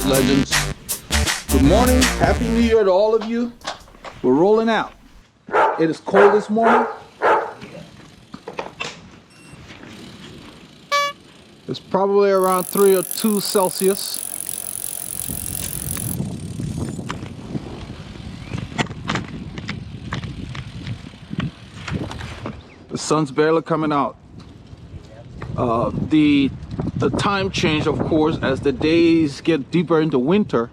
legends. Good morning, happy new year to all of you. We're rolling out. It is cold this morning. It's probably around 3 or 2 Celsius. The sun's barely coming out. The time change, of course, as the days get deeper into winter,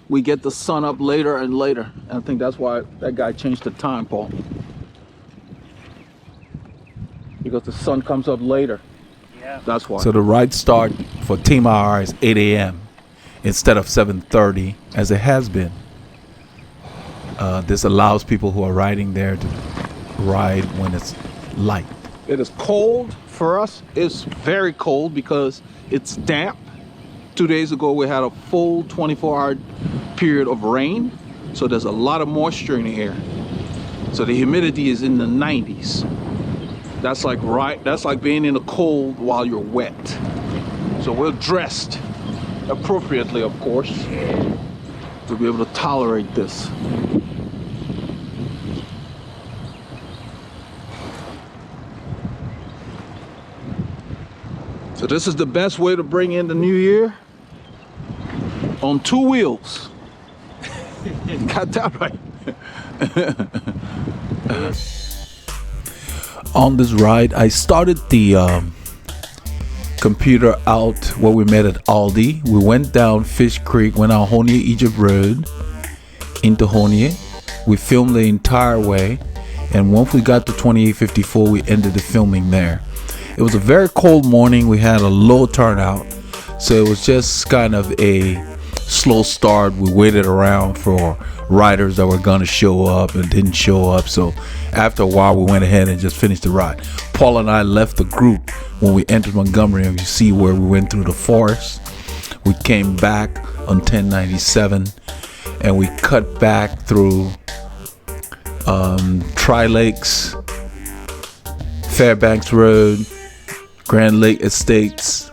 we get the sun up later and later. And I think that's why that guy changed the time, Paul. Because the sun comes up later. Yeah. That's why. So the ride start for Team IR is 8 a.m. instead of 7:30 as it has been. This allows people who are riding there to ride when it's light. It is cold for us. It's very cold because it's damp. 2 days ago we had a full 24-hour period of rain, so there's a lot of moisture in the air. So the humidity is in the 90s. That's like being in the cold while you're wet. So we're dressed appropriately, of course, to be able to tolerate this. So this is the best way to bring in the new year, on 2 wheels. Got that right. On this ride, I started the computer out where we met at Aldi. We went down Fishcreek, went on Honea Egypt Road into Honea. We filmed the entire way, and once we got to 2854, we ended the filming there. It was a very cold morning. We had a low turnout, so it was just kind of a slow start. We waited around for riders that were gonna show up and didn't show up, so after a while we went ahead and just finished the ride. Paul and I left the group when we entered Montgomery, and you see where we went through the forest. We came back on 1097 and we cut back through Tri-Lakes, Fairbanks Road, Grand Lake Estates,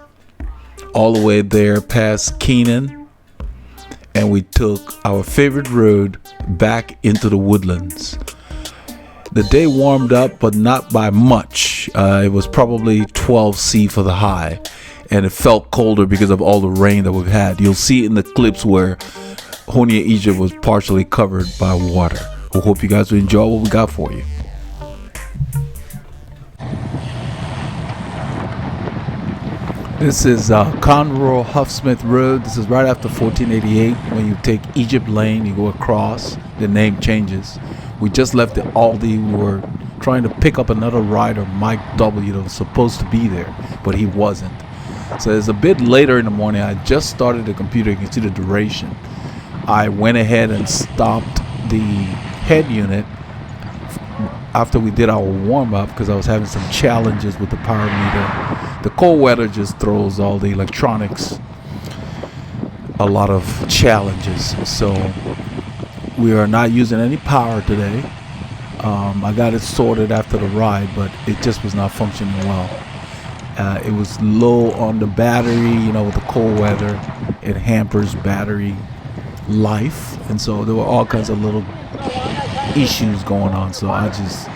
all the way there past Keenan, and we took our favorite road back into the woodlands. The day warmed up, but not by much. It was probably 12 C for the high, and it felt colder because of all the rain that we've had. You'll see in the clips where Honea Egypt was partially covered by water. We hope you guys will enjoy what we got for you. This is Conroe Huffsmith Road. This is right after 1488. When you take Egypt Lane, you go across, the name changes. We just left the Aldi. We were trying to pick up another rider, Mike W, that was supposed to be there, but he wasn't. So it's a bit later in the morning. I just started the computer. You can see the duration. I went ahead and stopped the head unit after we did our warm-up because I was having some challenges with the power meter. The cold weather just throws all the electronics a lot of challenges, so we are not using any power today. I got it sorted after the ride, but it just was not functioning well. It was low on the battery. You know, with the cold weather, it hampers battery life, and so there were all kinds of little issues going on, so I just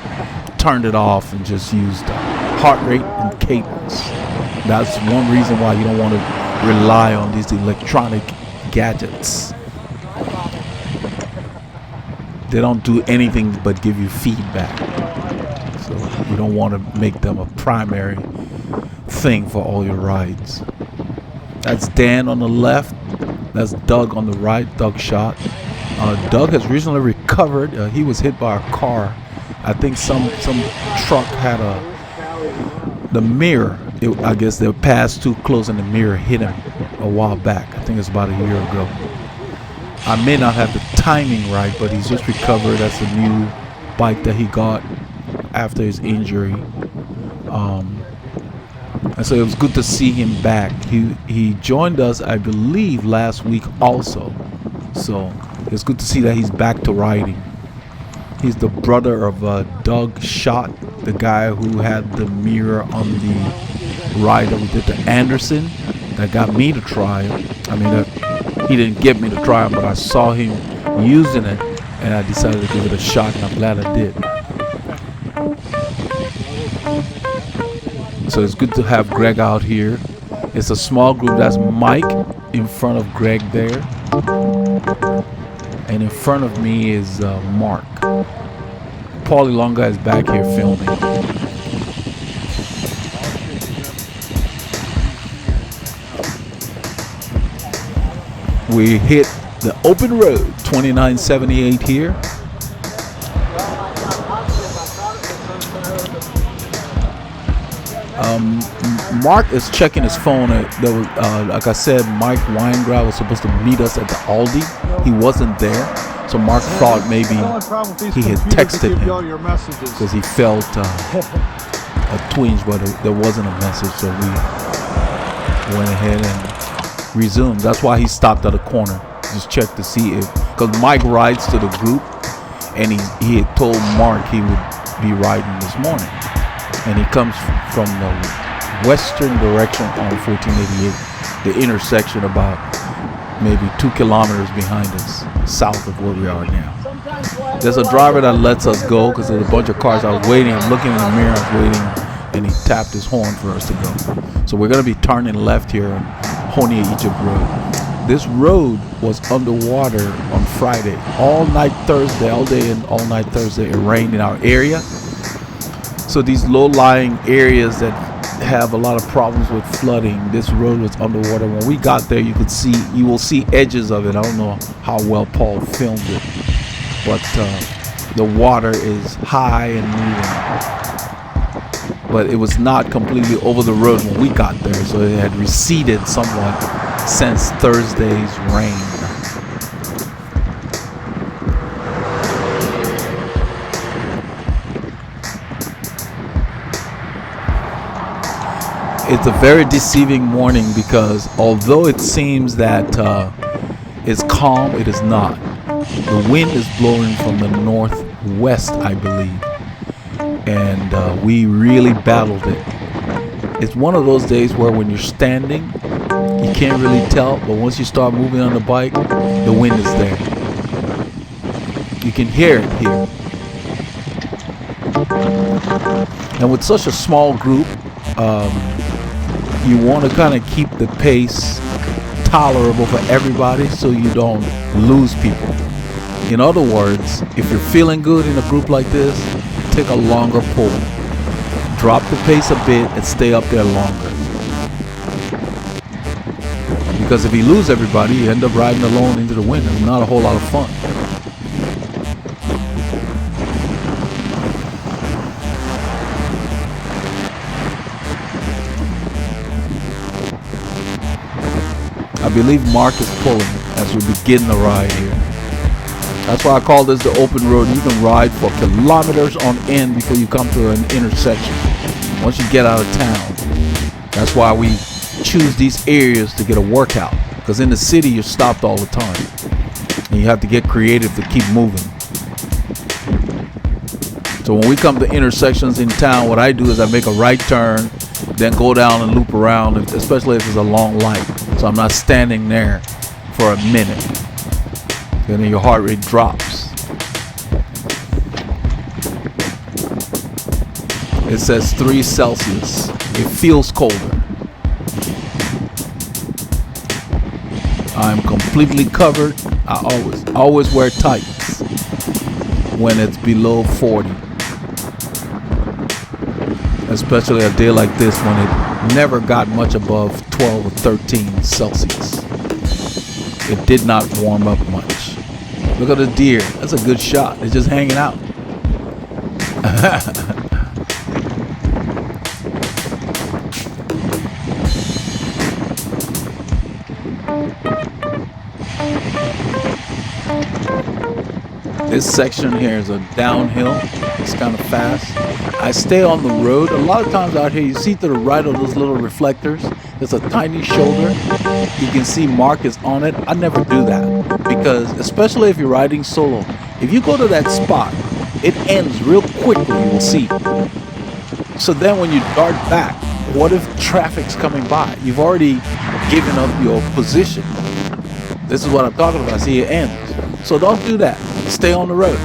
turned it off and just used heart rate and cadence. That's one reason why you don't want to rely on these electronic gadgets. They don't do anything but give you feedback, so you don't want to make them a primary thing for all your rides. That's Dan on the left, that's Doug on the right. Doug shot. Doug has recently recovered. He was hit by a car. I think some truck had the mirror. I guess they passed too close and the mirror hit him a while back. I think it's about a year ago. I may not have the timing right, but he's just recovered. That's a new bike that he got after his injury. And so it was good to see him back. He joined us, I believe, last week also. So it's good to see that he's back to riding. He's the brother of Doug Schott, the guy who had the mirror on the ride that we did to Anderson that got me to try it. I mean, He didn't get me to try them, but I saw him using it, and I decided to give it a shot, and I'm glad I did. So it's good to have Greg out here. It's a small group. That's Mike in front of Greg there. And in front of me is Mark. Paulie Longa is back here filming. We hit the open road, 2978 here. Mark is checking his phone. Like I said, Mike Weingrau was supposed to meet us at the Aldi. He wasn't there, so Mark thought maybe he had texted him because he felt a twinge, but there wasn't a message, so we went ahead and resumed. That's why he stopped at a corner, just check to see if, because Mike rides to the group, and he had told Mark he would be riding this morning, and he comes from the western direction on 1488, the intersection about maybe 2 kilometers behind us, south of where we are now. There's a driver that lets us go because there's a bunch of cars. I was waiting, I'm looking in the mirror, I was waiting, and he tapped his horn for us to go. So we're going to be turning left here on Honea Egypt Road. This road was underwater on Friday, all night Thursday, all day and all night Thursday. It rained in our area. So these low-lying areas that have a lot of problems with flooding, this road was underwater. When we got there, you will see edges of it. I don't know how well Paul filmed it, but the water is high and moving. But it was not completely over the road when we got there, so it had receded somewhat since Thursday's rain. It's a very deceiving morning because although it seems that it's calm, it is not. The wind is blowing from the northwest, I believe, and we really battled it. It's one of those days where when you're standing, you can't really tell, but once you start moving on the bike, the wind is there. You can hear it here. And with such a small group, you want to kind of keep the pace tolerable for everybody so you don't lose people. In other words, if you're feeling good in a group like this, take a longer pull. Drop the pace a bit and stay up there longer. Because if you lose everybody, you end up riding alone into the wind. It's not a whole lot of fun. I believe Mark is pulling as we begin the ride here. That's why I call this the open road. You can ride for kilometers on end before you come to an intersection. Once you get out of town, that's why we choose these areas to get a workout. Because in the city, you're stopped all the time. And you have to get creative to keep moving. So when we come to intersections in town, what I do is I make a right turn, then go down and loop around, especially if it's a long light. So I'm not standing there for a minute. Then your heart rate drops. It says 3 Celsius. It feels colder. I'm completely covered. I always wear tights when it's below 40. Especially a day like this when it never got much above 12 or 13 Celsius. It did not warm up much. Look at the deer. That's a good shot. It's just hanging out. This section here is a downhill. It's kind of fast. I stay on the road. A lot of times out here, you see to the right of those little reflectors, there's a tiny shoulder. You can see Mark is on it. I never do that because, especially if you're riding solo, if you go to that spot, it ends real quickly, you will see. So then when you dart back, what if traffic's coming by? You've already given up your position. This is what I'm talking about. See, it ends. So don't do that. Stay on the road.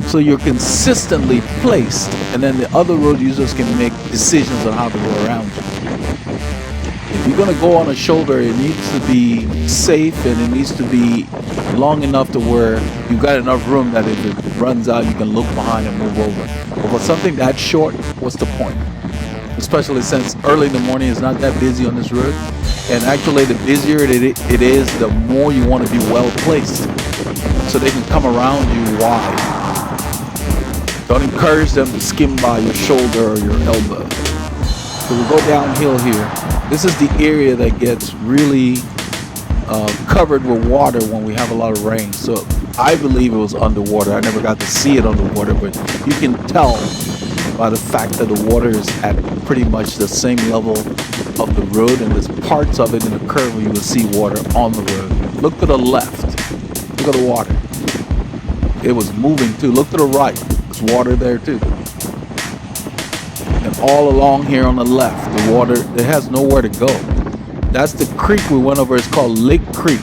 So you're consistently placed, and then the other road users can make decisions on how to go around you. If you're going to go on a shoulder, it needs to be safe, and it needs to be long enough to where you've got enough room that if it runs out, you can look behind and move over. But for something that short, what's the point? Especially since early in the morning it's not that busy on this road. And actually, the busier it is, the more you want to be well placed so they can come around you wide. Don't encourage them to skim by your shoulder or your elbow. So we go downhill here. This is the area that gets really covered with water when we have a lot of rain. So I believe it was underwater. I never got to see it underwater, but you can tell by the fact that the water is at pretty much the same level of the road, and there's parts of it in the curve where you will see water on the road. Look to the left. Look at the water. It was moving too. Look to the right. There's water there too. And all along here on the left, the water, it has nowhere to go. That's the creek we went over. It's called Lake Creek.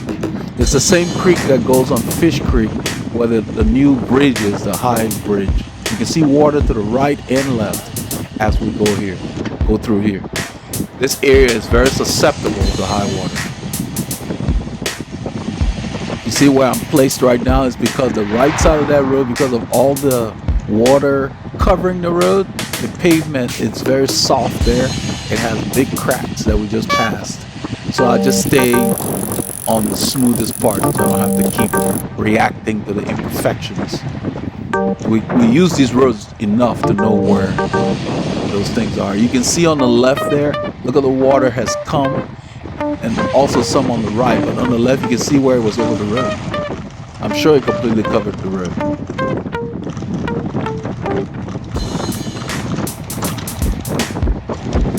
It's the same creek that goes on Fishcreek, where the new bridge is, the high bridge. You can see water to the right and left as we go through here. This area is very susceptible to high water. You see where I'm placed right now is because the right side of that road, because of all the water covering the road, the pavement is very soft there. It has big cracks that we just passed. So I just stay on the smoothest part so I don't have to keep reacting to the imperfections. We use these roads enough to know where those things are. You can see on the left there, look at the water has come, and also some on the right, but on the left you can see where it was over the road. I'm sure it completely covered the road.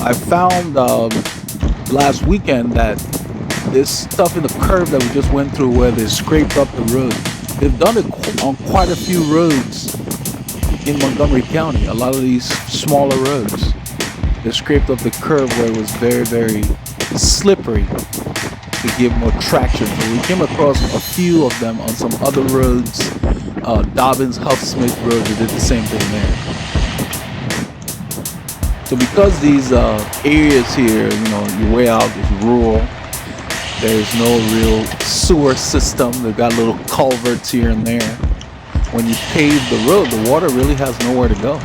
I found last weekend that this stuff in the curve that we just went through where they scraped up the road, they've done it on quite a few roads in Montgomery County. A lot of these smaller roads, they scraped up the curve where it was very, very slippery to give more traction. So we came across a few of them on some other roads. Dobbins, Huffsmith Road, they did the same thing there. So because these areas here, your way out is rural, there's no real sewer system. They've got little culverts here and there. When you pave the road, the water really has nowhere to go.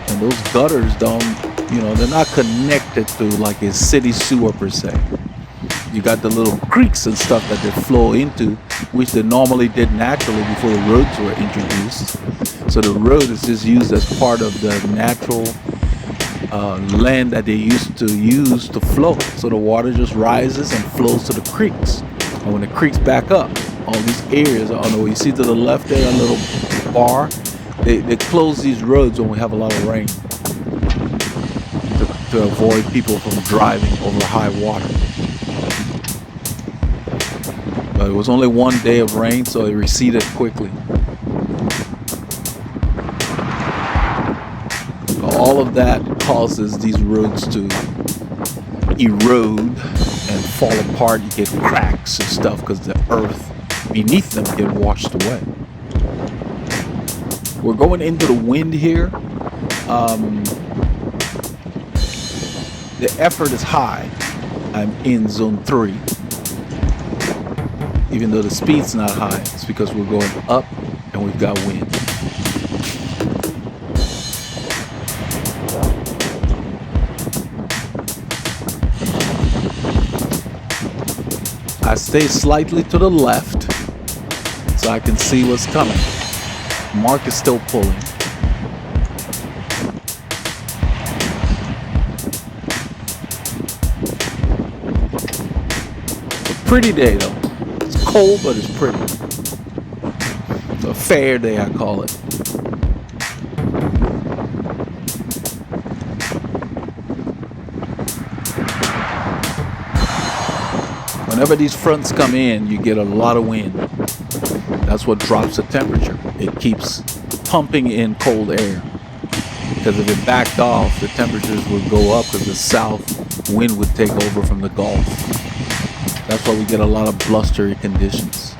And those gutters they're not connected to like a city sewer per se. You got the little creeks and stuff that they flow into, which they normally did naturally before the roads were introduced. So the road is just used as part of the natural land that they used to use to flow. So the water just rises and flows to the creeks. And when the creeks back up, all these areas, you see to the left there, a little bar, they close these roads when we have a lot of rain to avoid people from driving over high water. But it was only one day of rain, so it receded quickly. All of that causes these roads to erode and fall apart. You get cracks and stuff because the earth beneath them get washed away. We're going into the wind here. The effort is high. I'm in zone 3. Even though the speed's not high, it's because we're going up and we've got wind. I stay slightly to the left so I can see what's coming. Mark is still pulling. It's a pretty day though. It's cold, but it's pretty. It's a fair day, I call it. Whenever these fronts come in, you get a lot of wind. That's what drops the temperature. It keeps pumping in cold air. Because if it backed off, the temperatures would go up because the south wind would take over from the Gulf. That's why we get a lot of blustery conditions.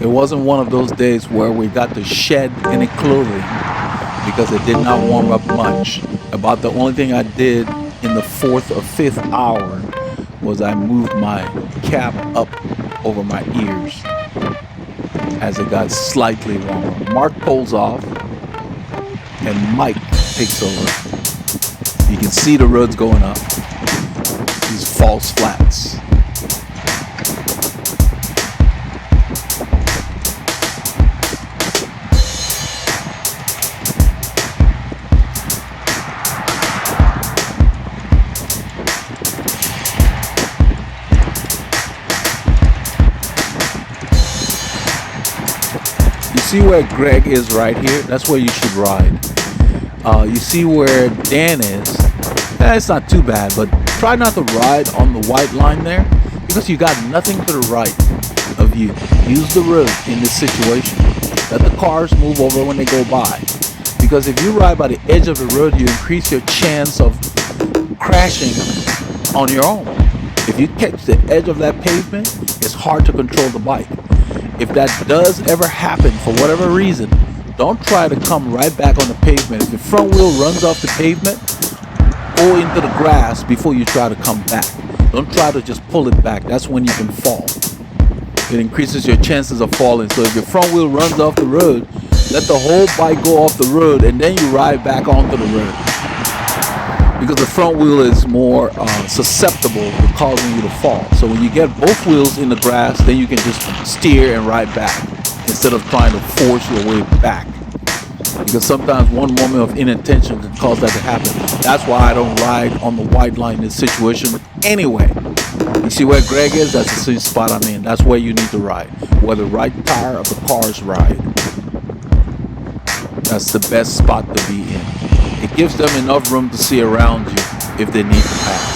It wasn't one of those days where we got to shed any clothing because it did not warm up much. About the only thing I did in the 4th or 5th hour was I moved my cap up over my ears as it got slightly warmer. Mark pulls off and Mike takes over. You can see the roads going up. These false flats. See where Greg is right here? That's where you should ride. You see where Dan is? It's not too bad, but try not to ride on the white line there because you got nothing to the right of you. Use the road in this situation. Let the cars move over when they go by. Because if you ride by the edge of the road, you increase your chance of crashing on your own. If you catch the edge of that pavement, it's hard to control the bike. If that does ever happen for whatever reason, don't try to come right back on the pavement. If your front wheel runs off the pavement, go into the grass before you try to come back. Don't try to just pull it back. That's when you can fall. It increases your chances of falling. So if your front wheel runs off the road, let the whole bike go off the road and then you ride back onto the road. Because the front wheel is more susceptible to causing you to fall. So when you get both wheels in the grass, then you can just steer and ride back instead of trying to force your way back. Because sometimes one moment of inattention can cause that to happen. That's why I don't ride on the white line in this situation anyway. You see where Greg is? That's the same spot I'm in. That's where you need to ride. Where the right tire of the cars ride. That's the best spot to be in. It gives them enough room to see around you if they need to pass.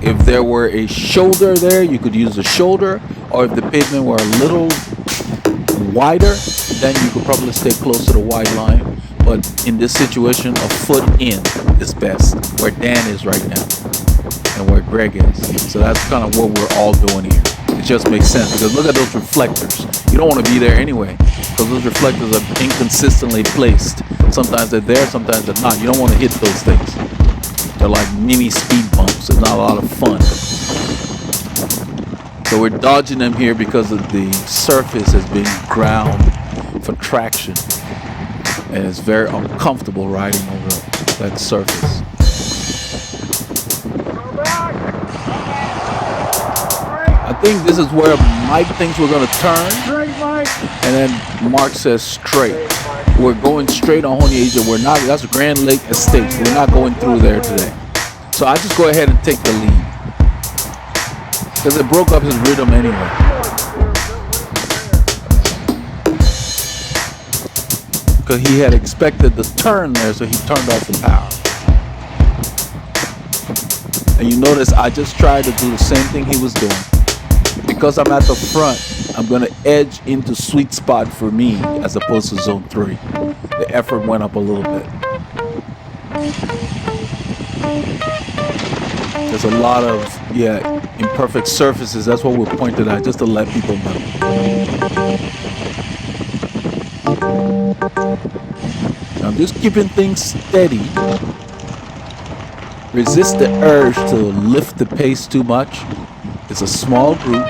If there were a shoulder there, you could use the shoulder, or if the pavement were a little wider, then you could probably stay close to the white line. But in this situation, a foot in is best, where Dan is right now and where Greg is. So that's kind of what we're all doing here. It just makes sense because look at those reflectors. You don't want to be there anyway because those reflectors are inconsistently placed. Sometimes they're there, sometimes they're not. You don't want to hit those things. They're like mini speed bumps. It's not a lot of fun. So we're dodging them here because of the surface has been ground for traction. And it's very uncomfortable riding over that surface. I think this is where Mike thinks we're going to turn. Straight, Mike. And then Mark says straight. We're going straight on Honea. We're not, that's Grand Lake Estate. We're not going through there today. So I just go ahead and take the lead. Because it broke up his rhythm anyway. Because he had expected the turn there, so he turned off the power. And you notice I just tried to do the same thing he was doing. Because I'm at the front, I'm going to edge into sweet spot for me as opposed to zone 3. The effort went up a little bit. There's a lot of, imperfect surfaces. That's what we pointed out, just to let people know. I'm just keeping things steady. Resist the urge to lift the pace too much. It's a small group.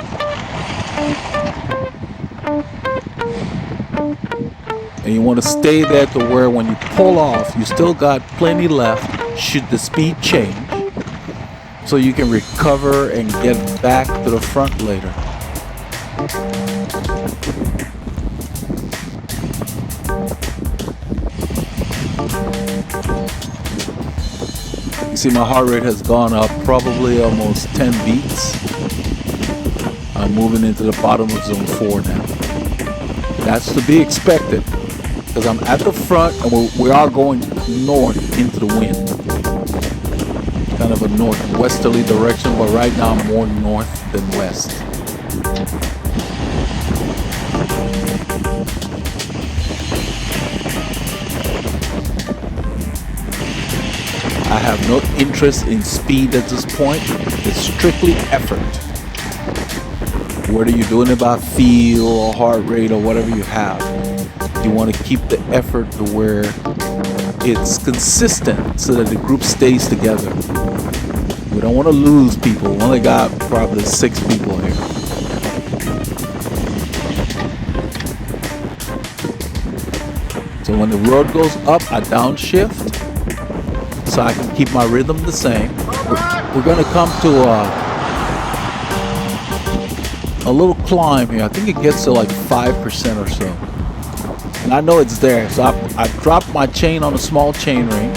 And you want to stay there to where when you pull off, you still got plenty left should the speed change. So you can recover and get back to the front later. You see my heart rate has gone up probably almost 10 beats. I'm moving into the bottom of zone 4 now. That's to be expected because I'm at the front and we are going north into the wind. Kind of a northwesterly direction, but right now I'm more north than west. I have no interest in speed at this point. It's strictly effort. Whether you're doing it by feel or heart rate or whatever you have, you want to keep the effort to where it's consistent so that the group stays together. We don't want to lose people. We only got probably 6 people here. So when the road goes up, I downshift so I can keep my rhythm the same. We're going to come to a little climb here. I think it gets to like 5% or so. And I know it's there. So I dropped my chain on a small chain ring.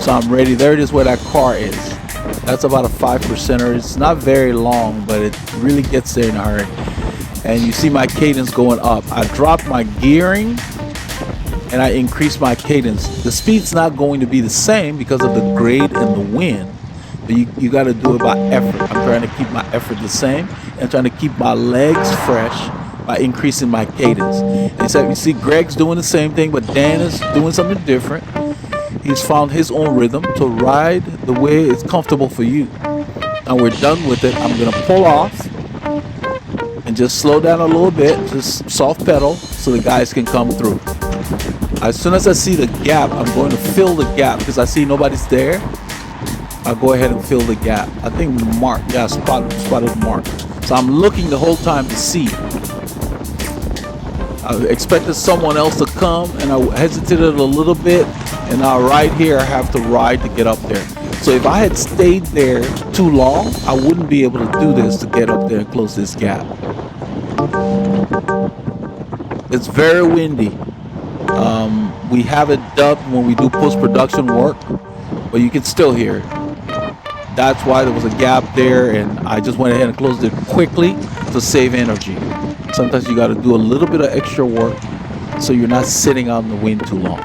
So I'm ready. There it is where that car is. That's about a 5%er. It's not very long, but it really gets there in a hurry. And you see my cadence going up. I dropped my gearing and I increase my cadence. The speed's not going to be the same because of the grade and the wind. But you got to do it by effort. I'm trying to keep my effort the same and trying to keep my legs fresh by increasing my cadence. And so you see Greg's doing the same thing, but Dan is doing something different. He's found his own rhythm to ride the way it's comfortable for you. And we're done with it. I'm going to pull off and just slow down a little bit, just soft pedal so the guys can come through. As soon as I see the gap, I'm going to fill the gap because I see nobody's there. I'll go ahead and fill the gap. I think Mark, yeah, spotted Mark. So I'm looking the whole time to see. I expected someone else to come and I hesitated a little bit, and now right here I have to ride to get up there. So if I had stayed there too long, I wouldn't be able to do this to get up there and close this gap. It's very windy. We have it dubbed when we do post-production work, but you can still hear it. That's why there was a gap there, and I just went ahead and closed it quickly to save energy. Sometimes you got to do a little bit of extra work so you're not sitting out in the wind too long.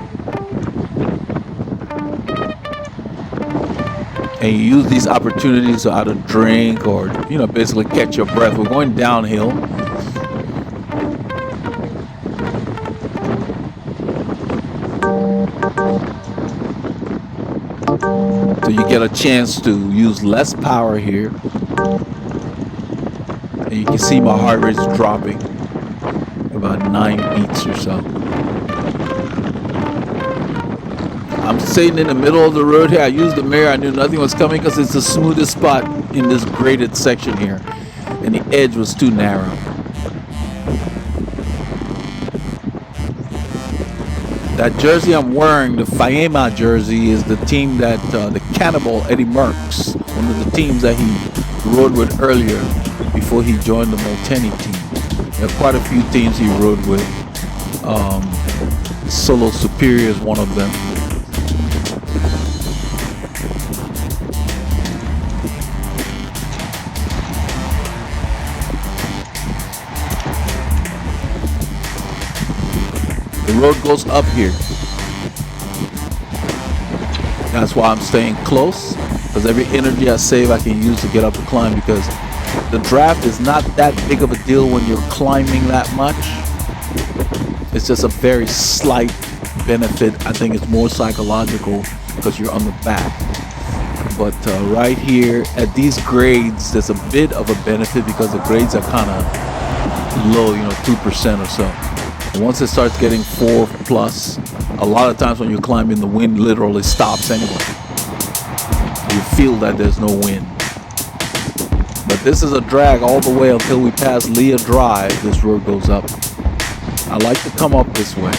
And you use these opportunities to either drink or, basically catch your breath. We're going downhill. So you get a chance to use less power here. And you can see my heart rate is dropping about 9 beats or so. I'm sitting in the middle of the road here. I used the mirror. I knew nothing was coming because it's the smoothest spot in this graded section here. And the edge was too narrow. That jersey I'm wearing, the Faema jersey, is the team that the Cannibal Eddie Merckx, one of the teams that he rode with earlier before he joined the Molteni team. There are quite a few teams he rode with. Solo Superior is one of them. The road goes up here. That's why I'm staying close, because every energy I save I can use to get up the climb, because the draft is not that big of a deal when you're climbing that much. It's just a very slight benefit. I think it's more psychological because you're on the back. But right here at these grades, there's a bit of a benefit because the grades are kind of low, 2% or so. Once it starts getting 4 plus, a lot of times when you're climbing, the wind literally stops anyway. You feel that there's no wind. But this is a drag all the way until we pass Leah Drive. This road goes up. I like to come up this way.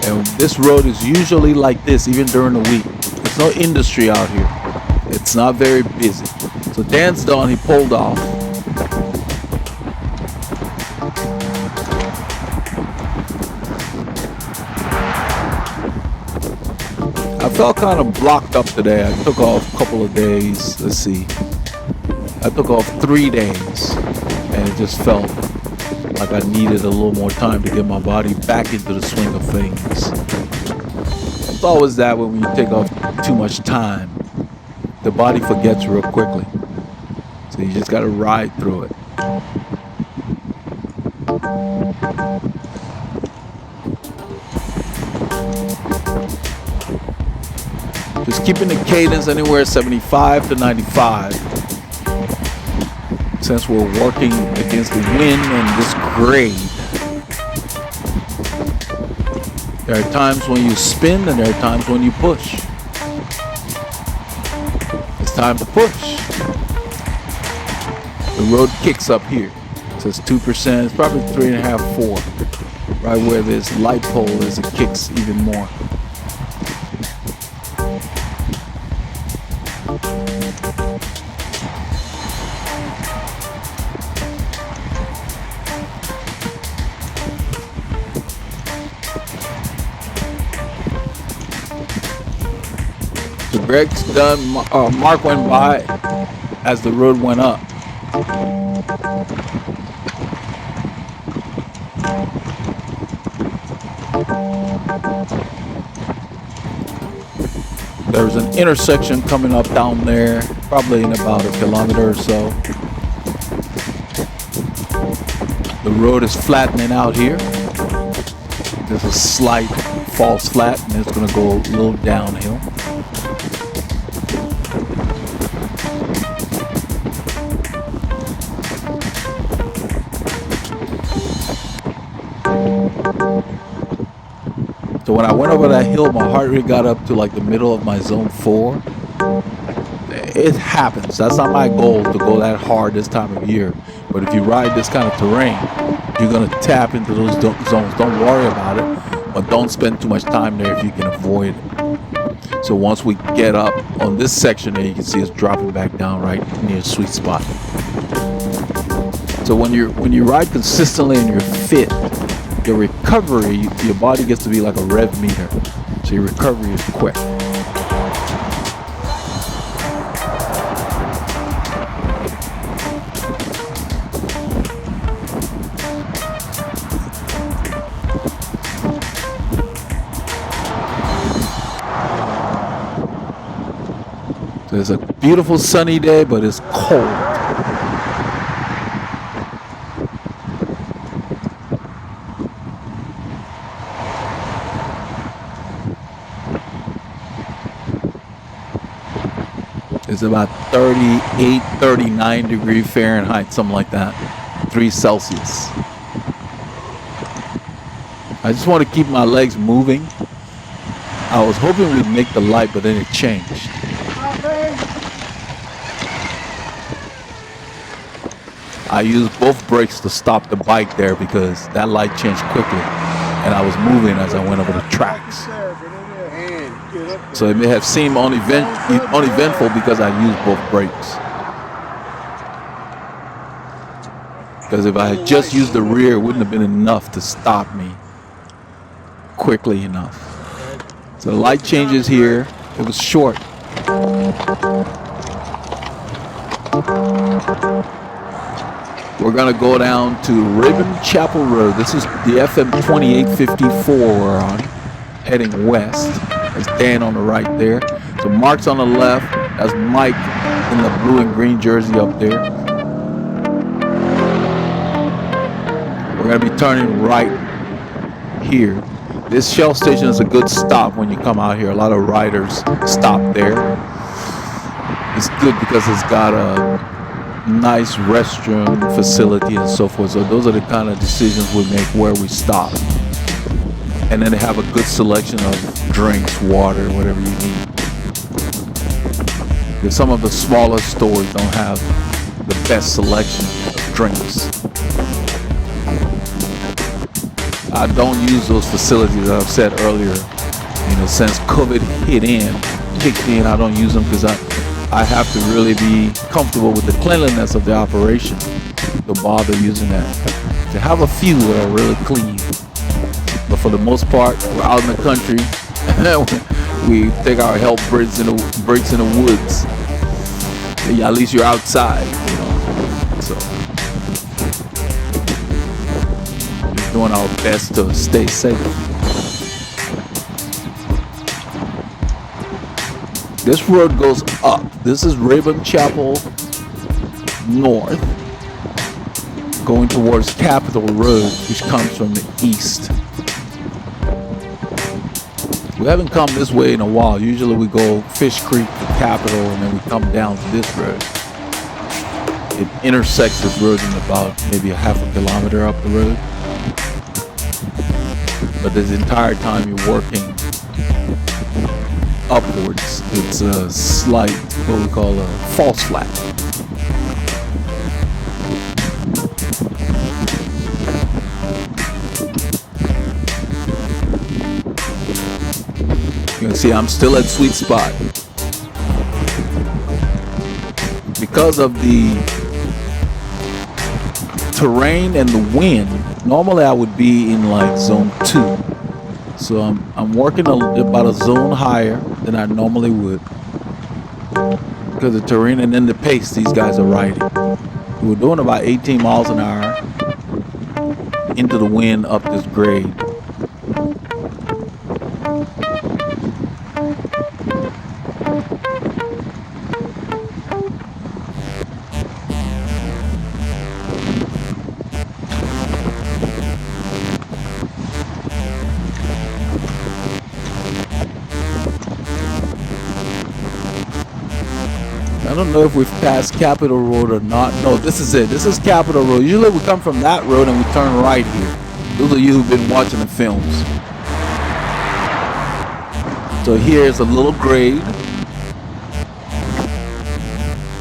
And this road is usually like this even during the week. There's no industry out here. It's not very busy. So Dan's done, he pulled off. I felt kind of blocked up today. I took off a couple of days. Let's see. I took off 3 days, and it just felt like I needed a little more time to get my body back into the swing of things. It's always that when you take off too much time, the body forgets real quickly. So you just got to ride through it. Just keeping the cadence anywhere 75 to 95. Since we're working against the wind and this grade. There are times when you spin and there are times when you push. It's time to push. The road kicks up here. It says 2%, it's probably 3.5, 4. Right where this light pole is, it kicks even more. So Greg's done, Mark went by as the road went up. There's an intersection coming up down there, probably in about 1 kilometer or so. The road is flattening out here. There's a slight false flat and it's going to go a little downhill. So when I went over that hill, my heart rate got up to like the middle of my zone 4. It happens. That's not my goal to go that hard this time of year. But if you ride this kind of terrain, you're going to tap into those zones. Don't worry about it, but don't spend too much time there if you can avoid it. So once we get up on this section there, you can see it's dropping back down right near the sweet spot. So when you ride consistently and you're fit, your recovery, your body gets to be like a rev meter. So your recovery is quick. So it's a beautiful sunny day, but it's cold. It's about 38, 39 degrees Fahrenheit, something like that. 3 Celsius. I just want to keep my legs moving. I was hoping we'd make the light, but then it changed. I used both brakes to stop the bike there because that light changed quickly. And I was moving as I went over the tracks. So it may have seemed uneventful because I used both brakes. Because if I had just used the rear, it wouldn't have been enough to stop me quickly enough. So the light changes here. It was short. We're going to go down to Rabon Chapel Road. This is the FM 2854 we're on, heading west. There's Dan on the right there. So Mark's on the left. That's Mike in the blue and green jersey up there. We're going to be turning right here. This Shell station is a good stop when you come out here. A lot of riders stop there. It's good because it's got a nice restroom facility and so forth. So those are the kind of decisions we make where we stop. And then they have a good selection of drinks, water, whatever you need. Because some of the smaller stores don't have the best selection of drinks. I don't use those facilities, as I've said earlier. You know, since COVID kicked in, I don't use them because I have to really be comfortable with the cleanliness of the operation to bother using that. To have a few that are really clean. But for the most part, we're out in the country. We take our health breaks in the woods. At least you're outside, you know. So we're doing our best to stay safe. This road goes up. This is Rabon Chapel North, going towards Capitol Road, which comes from the east. We haven't come this way in a while. Usually we go Fishcreek to Capitol and then we come down to this road. It intersects this road in about maybe a half a kilometer up the road. But this entire time you're working upwards. It's a slight, what we call a false flat. You can see I'm still at sweet spot. Because of the terrain and the wind, normally I would be in like zone 2. So I'm working about a zone higher than I normally would. Because of the terrain and then the pace these guys are riding. We're doing about 18 miles an hour into the wind up this grade. I don't know if we've passed Capitol Road or not. No, this is it. This is Capitol Road. Usually we come from that road and we turn right here. Those of you who've been watching the films. So here's a little grade.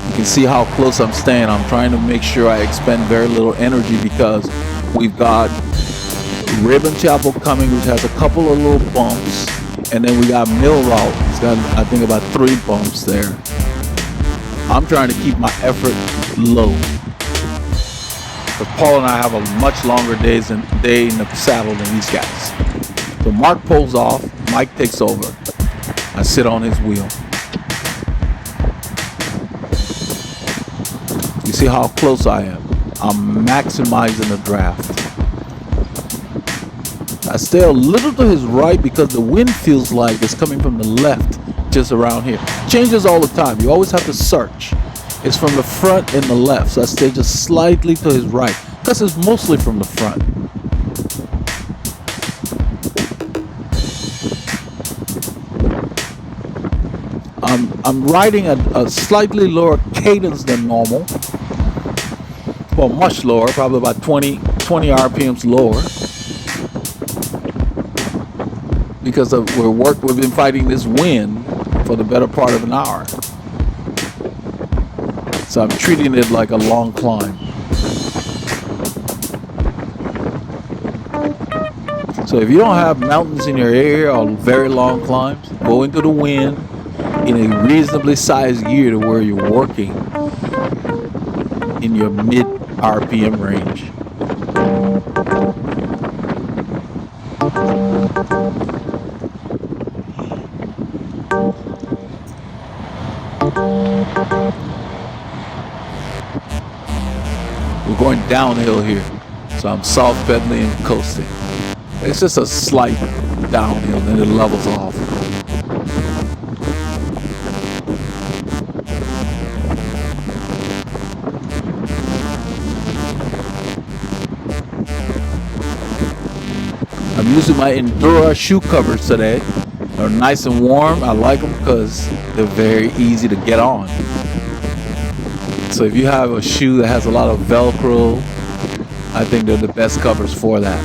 You can see how close I'm staying. I'm trying to make sure I expend very little energy because we've got Rabon Chapel coming, which has a couple of little bumps. And then we got Mill Route. It's got, I think, about 3 bumps there. I'm trying to keep my effort low. But Paul and I have a much longer day in the saddle than these guys. So Mark pulls off, Mike takes over. I sit on his wheel. You see how close I am? I'm maximizing the draft. I stay a little to his right because the wind feels like it's coming from the left. Just around here. Changes all the time. You always have to search. It's from the front and the left. So I stay just slightly to his right. Because it's mostly from the front. I'm riding a slightly lower cadence than normal. Well, much lower. Probably about 20 RPMs lower. Because we've been fighting this wind for the better part of an hour. So I'm treating it like a long climb. So if you don't have mountains in your area or very long climbs, go into the wind in a reasonably sized gear to where you're working in your mid RPM range. We're going downhill here, so I'm soft pedaling and coasting. It's just a slight downhill, then it levels off. I'm using my Endura shoe covers today. They're nice and warm. I like them because they're very easy to get on. So if you have a shoe that has a lot of Velcro, I think they're the best covers for that.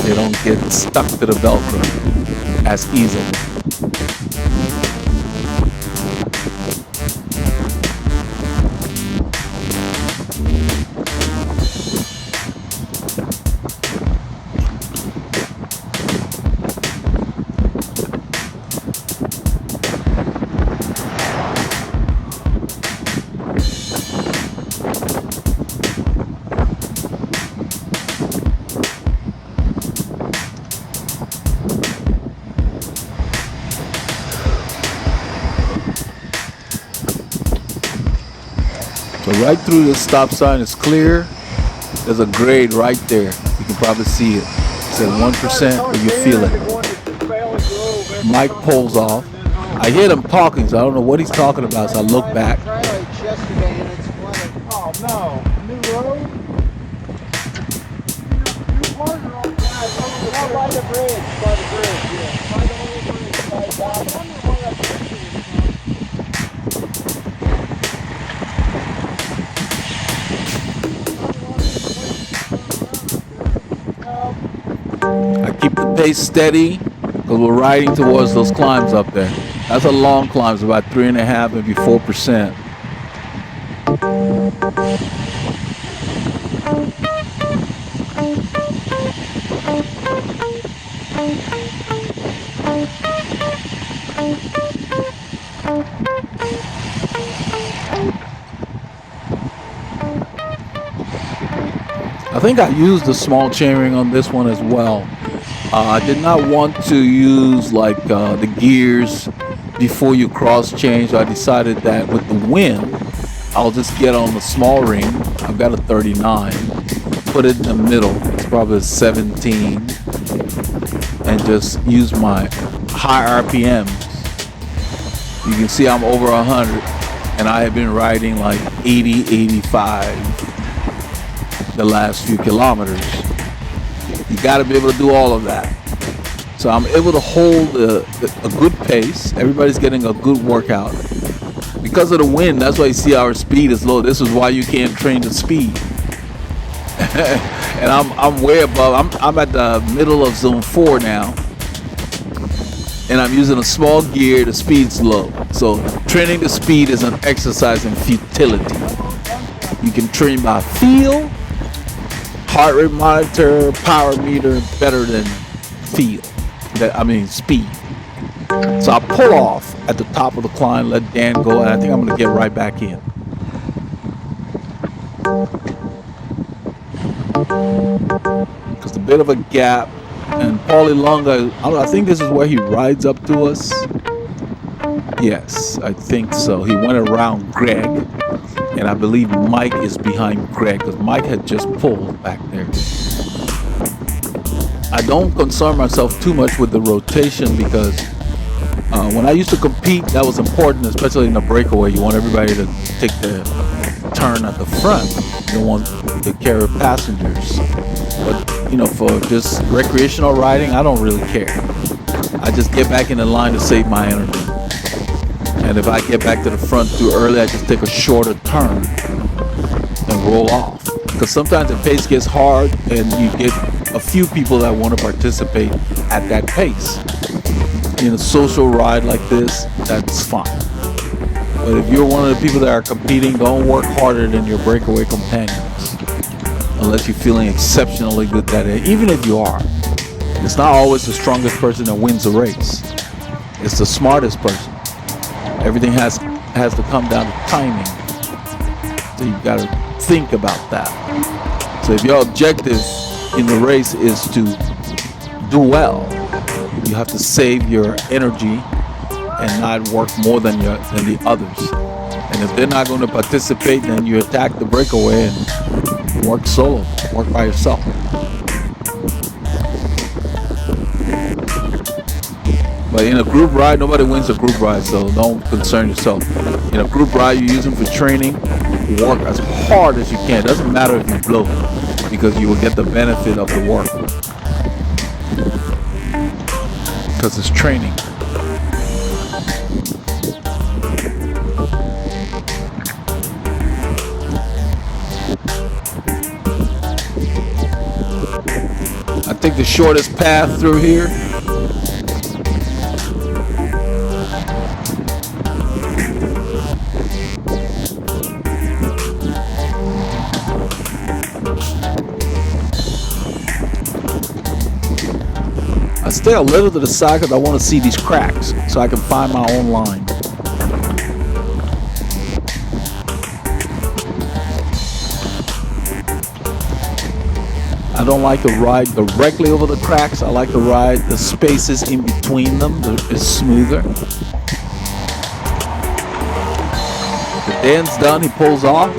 They don't get stuck to the Velcro as easily. right through the stop sign. It's clear. There's a grade right there. You can probably see it. It's at 1%, but you feel it. Mike pulls off. I hear him talking, so I don't know what he's talking about, so I look back. Oh no, new road? By the bridge, yeah. By the old bridge, I keep the pace steady because we're riding towards those climbs up there. That's a long climb, it's about 3.5, maybe 4%. I think I used the small chainring on this one as well. I did not want to use like the gears before you cross change. I decided that with the wind, I'll just get on the small ring. I've got a 39, put it in the middle. It's probably a 17, and just use my high RPMs. You can see I'm over 100, and I have been riding like 80, 85 the last few kilometers. You got to be able to do all of that. So I'm able to hold a good pace. Everybody's getting a good workout. Because of the wind, that's why you see our speed is low. This is why you can't train the speed. And I'm way above. I'm at the middle of zone 4 now. And I'm using a small gear, the speed's low. So training the speed is an exercise in futility. You can train by feel, heart rate monitor, power meter, better than feel. Speed. So I pull off at the top of the climb, let Dan go, and I think I'm gonna get right back in. Because a bit of a gap, and Paulie Longa, I think this is where he rides up to us. Yes, I think so. He went around Greg, and I believe Mike is behind Greg, because Mike had just pulled back there. I don't concern myself too much with the rotation because when I used to compete, that was important, especially in the breakaway. You want everybody to take the turn at the front. You don't want to carry passengers. But, for just recreational riding, I don't really care. I just get back in the line to save my energy. And if I get back to the front too early, I just take a shorter turn and roll off. Because sometimes the pace gets hard and you get a few people that want to participate at that pace. In a social ride like this, that's fine. But if you're one of the people that are competing, don't work harder than your breakaway companions. Unless you're feeling exceptionally good that day. Even if you are. It's not always the strongest person that wins the race. It's the smartest person. Everything has to come down to timing. So you've got to think about that. So if your objective in the race is to do well, you have to save your energy and not work more than the others. And if they're not going to participate, then you attack the breakaway and work solo, work by yourself. But in a group ride, nobody wins a group ride, so don't concern yourself. In a group ride, you use them for training. Work as hard as you can. It doesn't matter if you blow, because you will get the benefit of the work. Because it's training. I take the shortest path through here. I stay a little to the side because I want to see these cracks so I can find my own line. I don't like to ride directly over the cracks. I like to ride the spaces in between them. It's smoother. The Dan's done. He pulls off.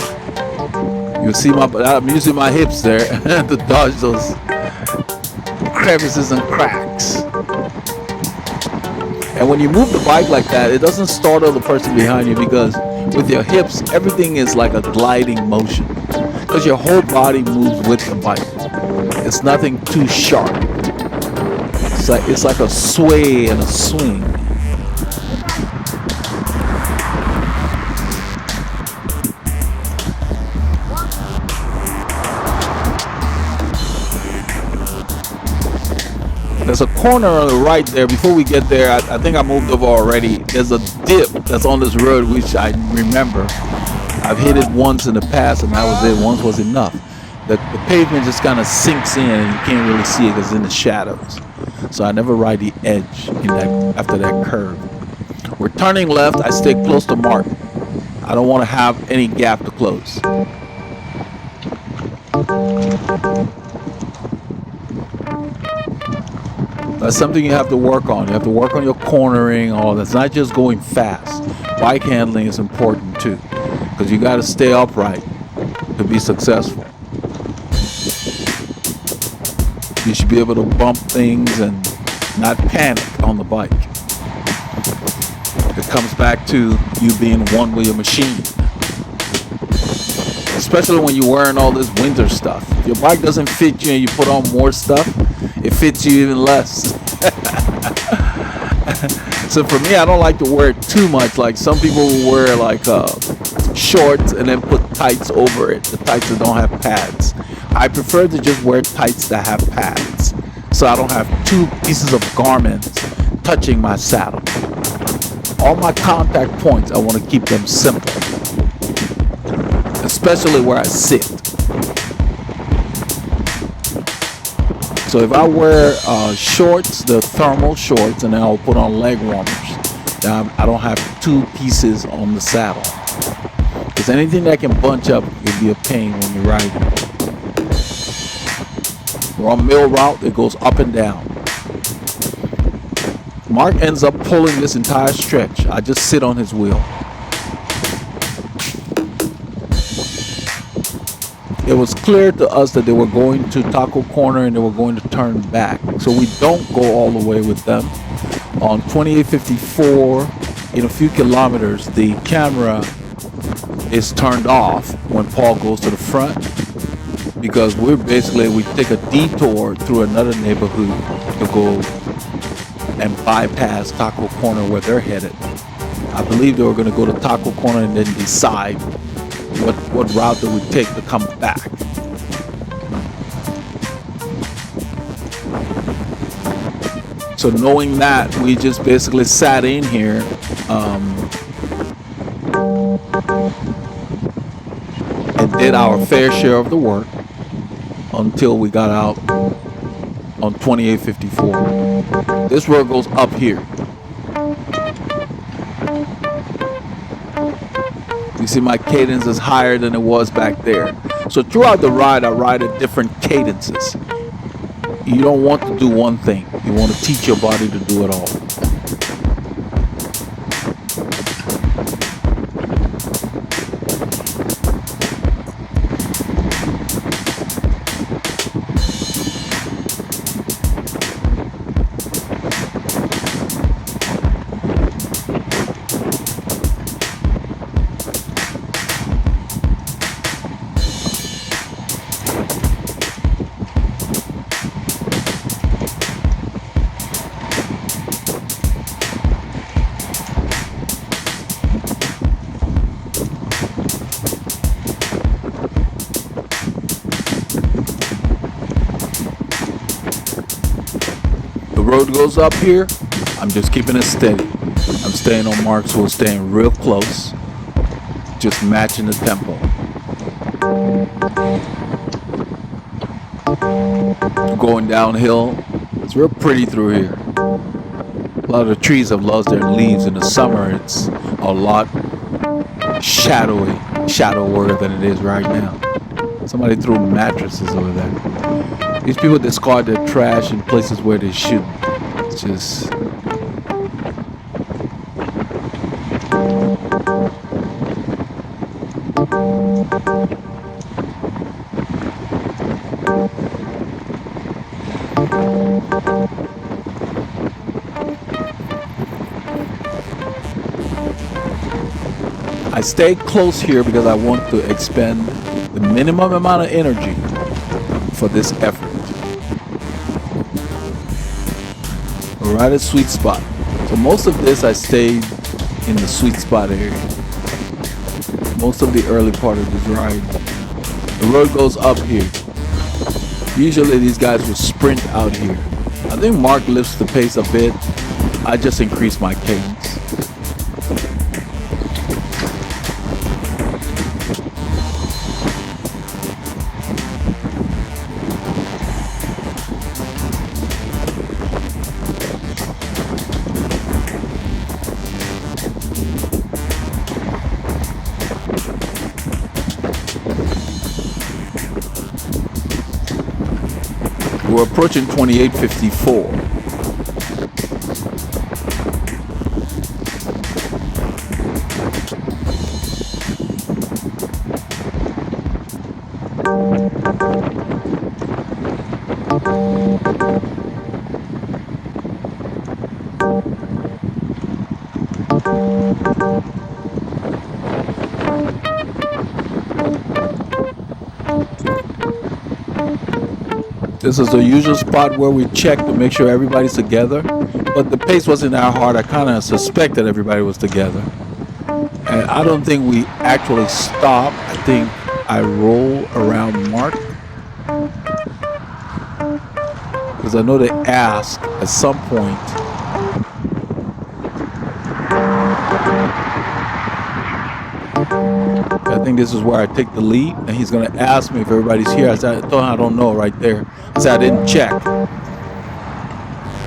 You'll see I'm using my hips there to dodge those crevices and cracks. And when you move the bike like that, it doesn't startle the person behind you, because with your hips, everything is like a gliding motion, because your whole body moves with the bike. It's nothing too sharp. It's like a sway and a swing. There's a corner on the right there. Before we get there, I think I moved over already. There's a dip that's on this road, which I remember. I've hit it once in the past, and that was it. Once was enough. The pavement just kind of sinks in, and you can't really see it because it's in the shadows. So I never ride the edge after that curve. We're turning left. I stay close to Mark. I don't want to have any gap to close. That's something you have to work on. You have to work on your cornering, all that's not just going fast. Bike handling is important too, because you got to stay upright to be successful. You should be able to bump things and not panic on the bike. It comes back to you being one with your machine. Especially when you're wearing all this winter stuff. If your bike doesn't fit you and you put on more stuff, it fits you even less. So for me, I don't like to wear it too much. Like some people will wear like shorts and then put tights over it. The tights that don't have pads. I prefer to just wear tights that have pads, so I don't have two pieces of garments touching my saddle. All my contact points, I want to keep them simple, especially where I sit. So if I wear shorts, the thermal shorts, and then I'll put on leg warmers, then I don't have two pieces on the saddle. Because anything that can bunch up can be a pain when you're riding. We're on mill route, it goes up and down. Mark ends up pulling this entire stretch. I just sit on his wheel. It was clear to us that they were going to Taco Corner and they were going to turn back. So we don't go all the way with them. On 2854, in a few kilometers, the camera is turned off when Paul goes to the front, because we take a detour through another neighborhood to go and bypass Taco Corner where they're headed. I believe they were going to go to Taco Corner and then decide what route they would take to come back. So knowing that, we just basically sat in here and did our fair share of the work until we got out on 2854. This road goes up here. You see my cadence is higher than it was back there. So throughout the ride, I ride at different cadences. You don't want to do one thing. You want to teach your body to do it all. Road goes up here, I'm just keeping it steady. I'm staying on Mark's wheel, staying real close, just matching the tempo. Going downhill, it's real pretty through here. A lot of the trees have lost their leaves. In the summer, it's a lot shadowier than it is right now. Somebody threw mattresses over there. These people discard their trash in places where they shouldn't. It's just... I stayed close here because I want to expend the minimum amount of energy for this effort. Right at sweet spot. So most of this I stayed in the sweet spot area. Most of the early part of this ride. The road goes up here. Usually these guys will sprint out here. I think Mark lifts the pace a bit. I just increase my cadence. We're approaching 2854. This is the usual spot where we check to make sure everybody's together, but the pace wasn't that hard. I kind of suspected everybody was together. And I don't think we actually stop. I think I roll around Mark. Because I know they ask at some point. I think this is where I take the lead, and he's going to ask me if everybody's here. I said, I don't know right there. I said I didn't check.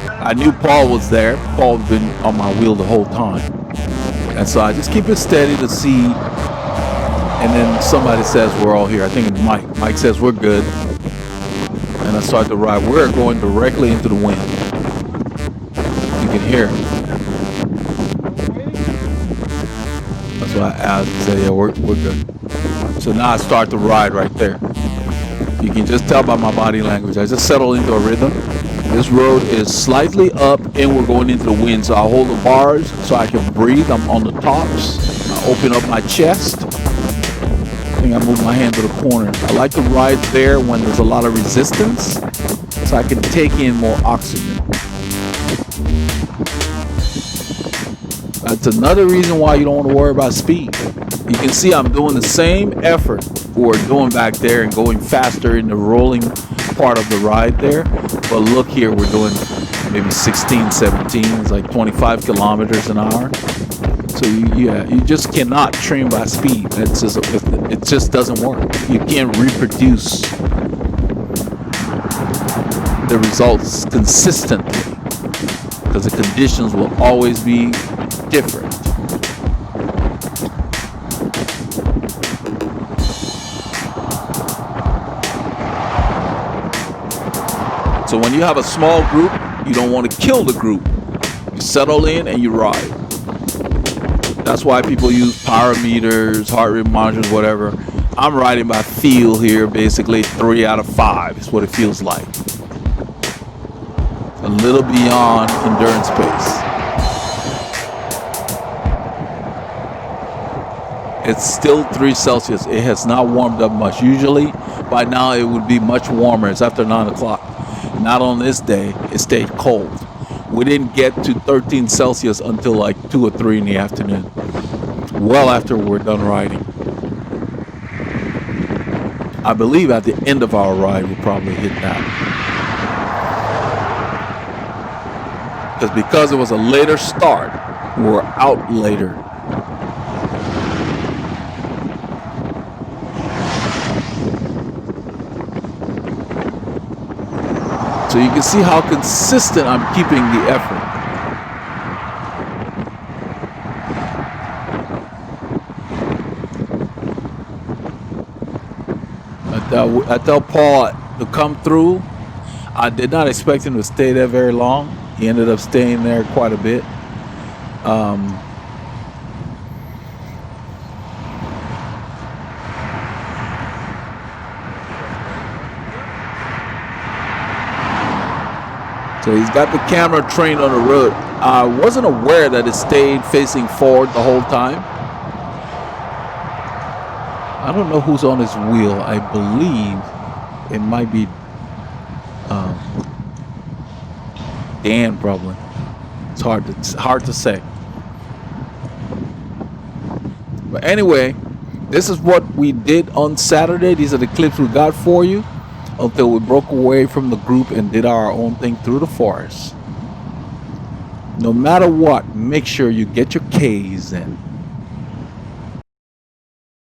I knew Paul was there. Paul's been on my wheel the whole time. And so I just keep it steady to see. And then somebody says we're all here. I think it's Mike. Mike says we're good. And I start to ride. We're going directly into the wind. You can hear it. That's why I asked and said, yeah, we're good. So now I start to ride right there. You can just tell by my body language. I just settle into a rhythm. This road is slightly up and we're going into the wind. So I hold the bars so I can breathe. I'm on the tops. I open up my chest. I think I move my hand to the corner. I like to ride there when there's a lot of resistance so I can take in more oxygen. That's another reason why you don't want to worry about speed. You can see I'm doing the same effort we're doing back there and going faster in the rolling part of the ride there. But look here, we're doing maybe 16, 17, it's like 25 kilometers an hour. So you just cannot train by speed. It just doesn't work. You can't reproduce the results consistently because the conditions will always be different. So when you have a small group, you don't want to kill the group. You settle in and you ride. That's why people use power meters, heart rate monitors, whatever. I'm riding by feel here, basically 3 out of 5 is what it feels like. A little beyond endurance pace. It's still 3 Celsius. It has not warmed up much. Usually by now it would be much warmer. It's after 9 o'clock. Not on this day. It stayed cold. We didn't get to 13 Celsius until like 2 or 3 in the afternoon. Well after we're done riding. I believe at the end of our ride we'll probably hit that. Because it was a later start, we were out later. So you can see how consistent I'm keeping the effort. I tell Paul to come through. I did not expect him to stay there very long. He ended up staying there quite a bit. So he's got the camera trained on the road. I wasn't aware that it stayed facing forward the whole time. I don't know who's on his wheel. I believe it might be Dan, probably. It's hard to say. But anyway, this is what we did on Saturday. These are the clips we got for you until we broke away from the group and did our own thing through the forest. No matter what, make sure you get your K's in.